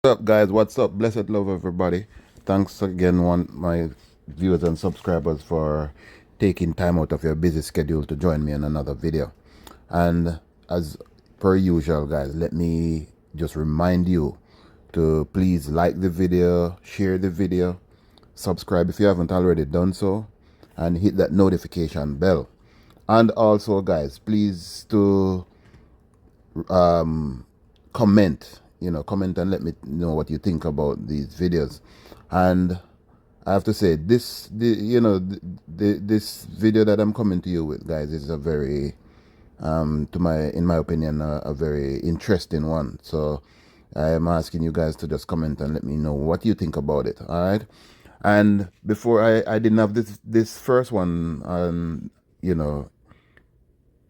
What's up, guys? What's up? Blessed love, everybody. Thanks again, one my viewers and subscribers, for taking time out of your busy schedule to join me in another video. And as per usual, guys, let me just remind you to please like the video, share the video, subscribe if you haven't already done so, and hit that notification bell. And also, guys, please to comment, comment and let me know what you think about these videos. And I have to say, this video that I'm coming to you with, guys, is a very in my opinion, a very interesting one. So I am asking you guys to just comment and let me know what you think about it. All right. And before, I didn't have this first one, you know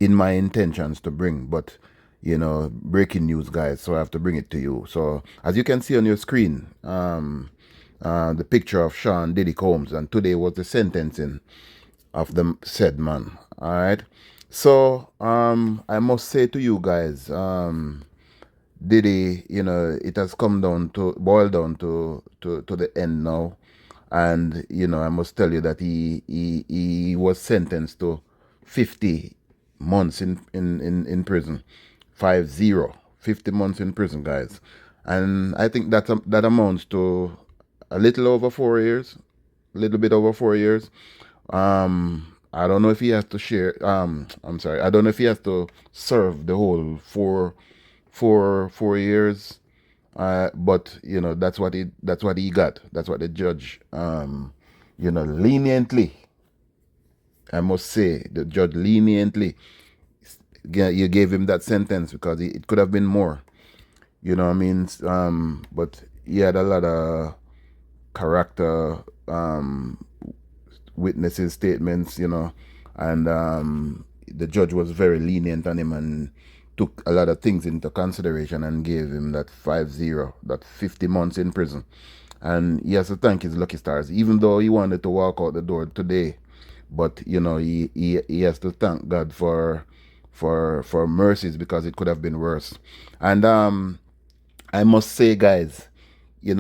in my intentions to bring, but breaking news, guys, so I have to bring it to you. So as you can see on your screen, the picture of Sean Diddy Combs, and today was the sentencing of the said man. All right. So I must say to you guys, Diddy, it has come down to boil down to the end now. And I must tell you that he was sentenced to 50 months in prison. 50 months in prison, guys. And I think that amounts to a little over 4 years, a little bit over 4 years. I don't know if he has to share. I'm sorry. I don't know if he has to serve the whole 4 years. But that's what he got. That's what the judge, leniently. I must say, the judge leniently, you gave him that sentence because it could have been more. You know what I mean? But he had a lot of character, witnesses statements, and the judge was very lenient on him and took a lot of things into consideration and gave him that 50, that 50 months in prison. And he has to thank his lucky stars, even though he wanted to walk out the door today. But he has to thank God for mercies, because it could have been worse. And I must say, guys, he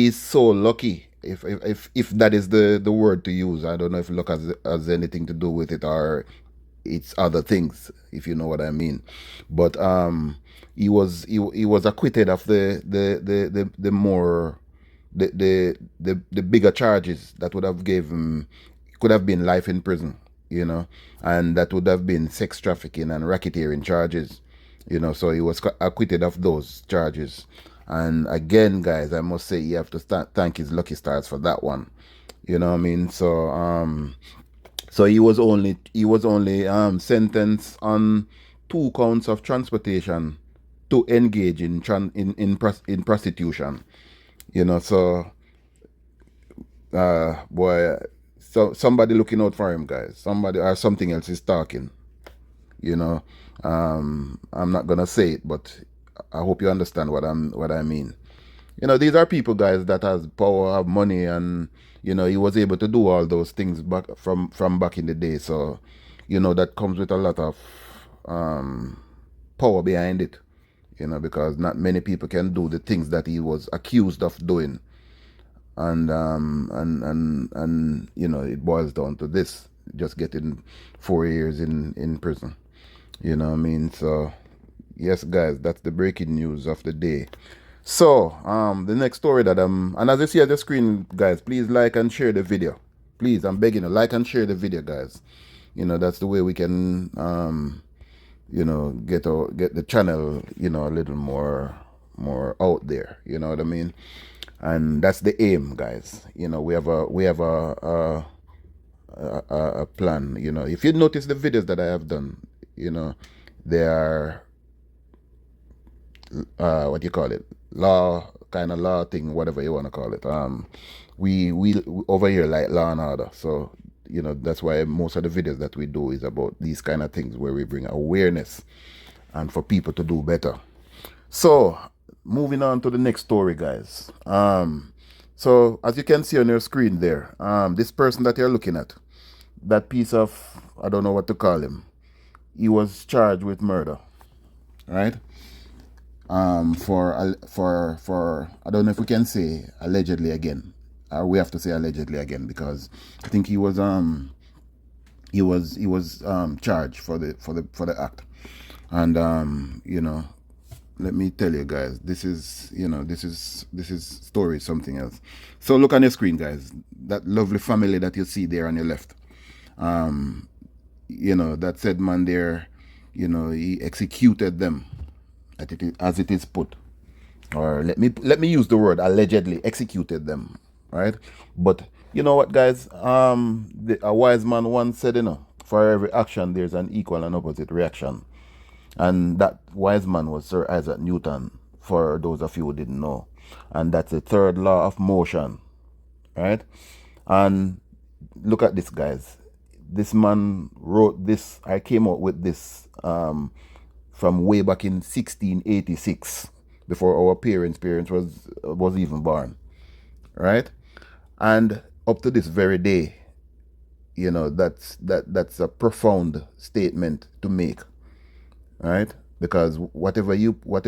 is so lucky, if that is the word to use. I don't know if luck has anything to do with it, or it's other things, if you know what I mean. But he was acquitted of the more the bigger charges that would have gave him. Could have been life in prison, and that would have been sex trafficking and racketeering charges. So he was acquitted of those charges. And again, guys, I must say, you have to thank his lucky stars for that one. You know what I mean? So he was only sentenced on 2 counts of transportation to engage in prostitution. So boy, so somebody looking out for him, guys. Somebody or something else is talking. You know, I'm not gonna say it, but I hope you understand what I mean. These are people, guys, that has power, have money, and he was able to do all those things back from back in the day. So, that comes with a lot of power behind it. Because not many people can do the things that he was accused of doing. And it boils down to this: just getting 4 years in prison. You know what I mean? So yes, guys, that's the breaking news of the day. So the next story that and as you see at the screen, guys, please like and share the video. Please, I'm begging you, like and share the video, guys. That's the way we can get the channel, a little more out there. You know what I mean? And that's the aim, guys. We have a plan. If you notice the videos that I have done, they are what you call it, law thing, whatever you want to call it. We over here like Law and Order. So that's why most of the videos that we do is about these kind of things, where we bring awareness and for people to do better. So moving on to the next story, guys. So as you can see on your screen there, this person that you're looking at, that piece of, I don't know what to call him, he was charged with murder, right? for I don't know if we can say allegedly again. We have to say allegedly again because I think he was charged for the act. And let me tell you guys, this is story something else. So look on your screen, guys. That lovely family that you see there on your left. That said man there, he executed them as it is put. Or let me use the word allegedly executed them, right? But you know what, guys? A wise man once said, for every action there's an equal and opposite reaction. And that wise man was Sir Isaac Newton, for those of you who didn't know. And that's the third law of motion, right? And look at this, guys. This man wrote this. I came up with this from way back in 1686, before our parents was even born, right? And up to this very day, that's a profound statement to make, right? Because whatever you put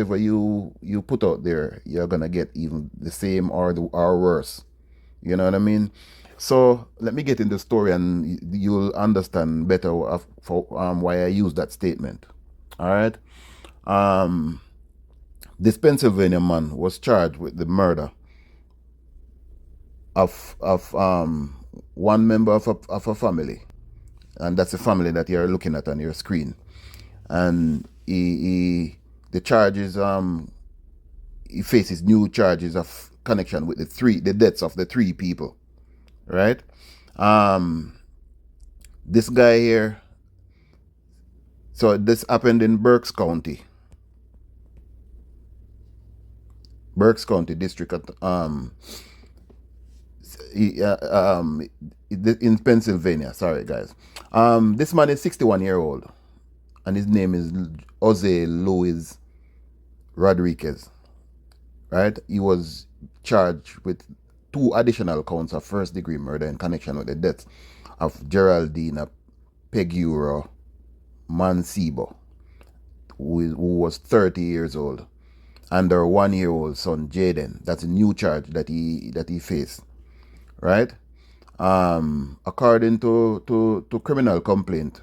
out there, you're gonna get even the same or worse. You know what I mean? So let me get in the story, and you'll understand better why I use that statement. All right. Um, this Pennsylvania man was charged with the murder of one member of a family, and that's the family that you're looking at on your screen. And the charges he faces new charges of connection with the deaths of the three people, right? Um, this guy here. So this happened in Berks County District in Pennsylvania. Sorry, guys. This man is 61 year old, and his name is Jose Luis Rodriguez. Right? He was charged with 2 additional counts of first-degree murder in connection with the death of Geraldina Peguero Mancebo, who was 30 years old, and their 1-year-old son Jaden. That's a new charge that he faced, right? According to criminal complaint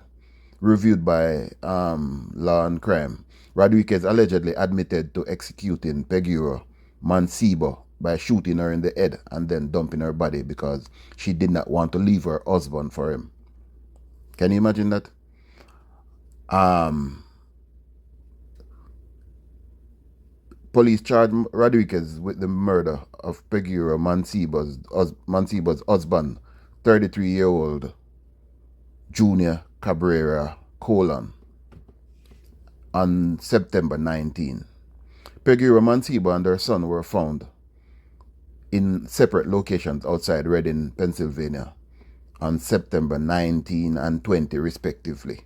reviewed by Law and Crime, Rodriguez allegedly admitted to executing Peguero Mancebo by shooting her in the head and then dumping her body because she did not want to leave her husband for him. Can you imagine that? Police charged Rodriguez with the murder of Peguero Mancebo's husband, 33-year-old Junior Cabrera Colon, on September 19. Peguero Mancebo and her son were found in separate locations outside Reading, Pennsylvania, on September 19 and 20, respectively.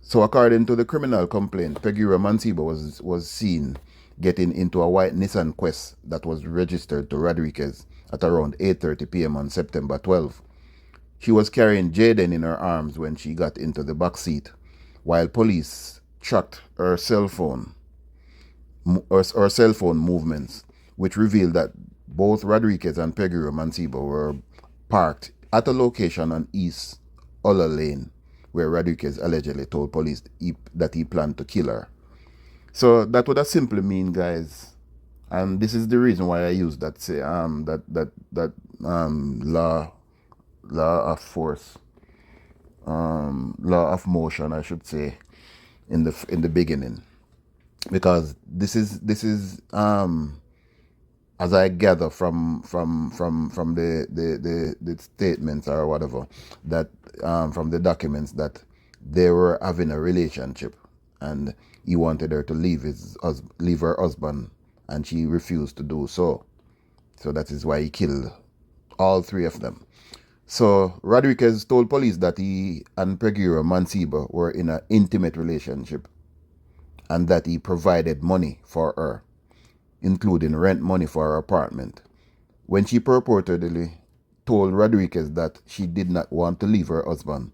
So according to the criminal complaint, Peguero Mancebo was seen getting into a white Nissan Quest that was registered to Rodriguez at around 8:30 p.m. on September 12. She was carrying Jaden in her arms when she got into the back seat, while police tracked her cell phone movements, which revealed that both Rodriguez and Peguero Mancebo were parked at a location on East Ulla Lane, where Rodriguez allegedly told police that he planned to kill her. So that would simply mean, guys, and this is the reason why I use that law of force, law of motion, I should say, in the beginning, because this is as I gather from the statements or whatever, that from the documents, that they were having a relationship, and he wanted her to leave her husband, and she refused to do so. So that is why he killed all three of them. So Rodriguez told police that he and Peguero Mancebo were in an intimate relationship, and that he provided money for her, including rent money for her apartment. When she purportedly told Rodriguez that she did not want to leave her husband,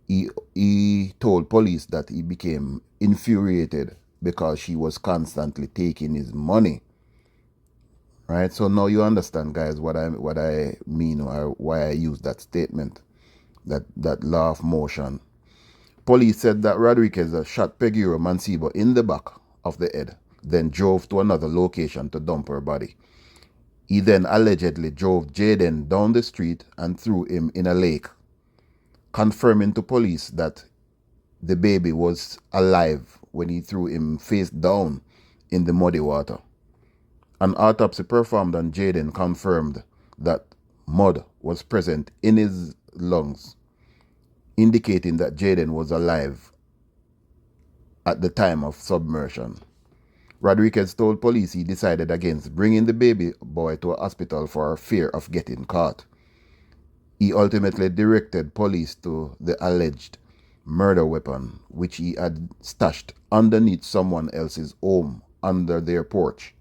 he told police that he became infuriated because she was constantly taking his money. Right? So now you understand, guys, what I mean, or why I use that statement, that law of motion. Police said that Rodriguez shot Peguero Mancebo in the back of the head, then drove to another location to dump her body. He then allegedly drove Jaden down the street and threw him in a lake, confirming to police that the baby was alive when he threw him face down in the muddy water. An autopsy performed on Jaden confirmed that mud was present in his lungs, indicating that Jaden was alive at the time of submersion. Rodriguez told police he decided against bringing the baby boy to a hospital for fear of getting caught. He ultimately directed police to the alleged murder weapon, which he had stashed underneath someone else's home under their porch.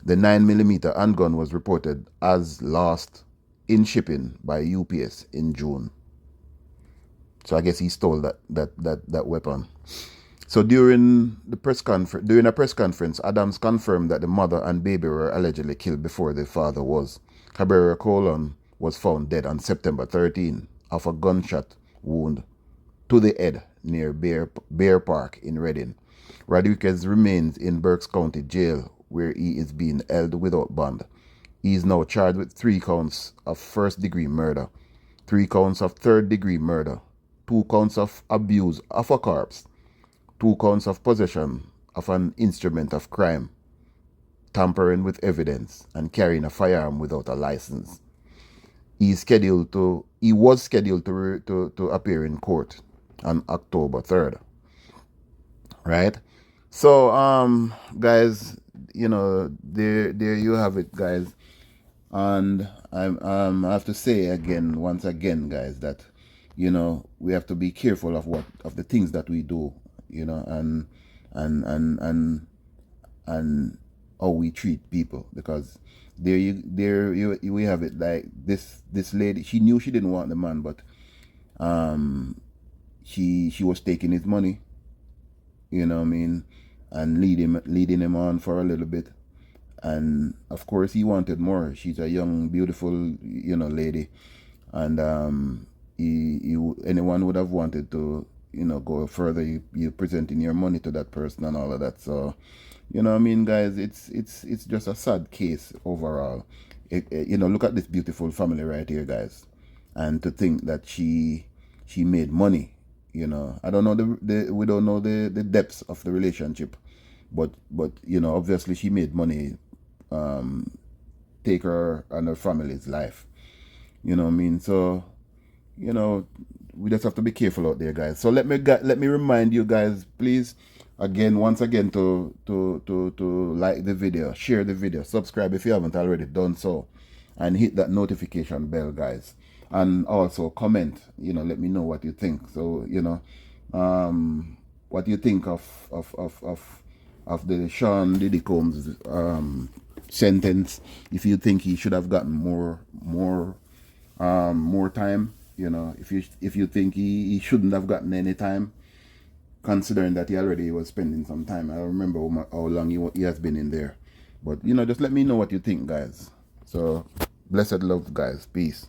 The 9mm handgun was reported as lost in shipping by UPS in June. So I guess he stole that weapon. So during a press conference, Adams confirmed that the mother and baby were allegedly killed before the father was. Cabrera Colon was found dead on September 13 of a gunshot wound to the head near Bear Park in Redding. Rodriguez remains in Berks County Jail, where he is being held without bond. He is now charged with 3 counts of first-degree murder, 3 counts of third-degree murder, 2 counts of abuse of a corpse, 2 counts of possession of an instrument of crime, tampering with evidence, and carrying a firearm without a license. He was scheduled to appear in court on October 3rd. Right? So, guys, there you have it, guys. And I have to say once again, guys, that we have to be careful of the things that we do, and how we treat people, because we have it. Like this lady, she knew she didn't want the man, but she was taking his money, you know what I mean, and leading him on for a little bit. And of course he wanted more. She's a young, beautiful, lady, and anyone would have wanted to, go further. You presenting your money to that person and all of that. So, you know what I mean, guys, it's just a sad case overall. Look at this beautiful family right here, guys, and to think that she made money. I don't know we don't know the depths of the relationship, but obviously she made money, take her and her family's life. You know what I mean? So, we just have to be careful out there, guys. So let me remind you guys, please, once again, to like the video, share the video, subscribe if you haven't already done so, and hit that notification bell, guys. And also comment, let me know what you think. So, what you think of the Sean Diddy Combs sentence. If you think he should have gotten more time, if you think he shouldn't have gotten any time, considering that he already was spending some time. I don't remember how long he has been in there, but just let me know what you think, guys. So blessed love, guys. Peace.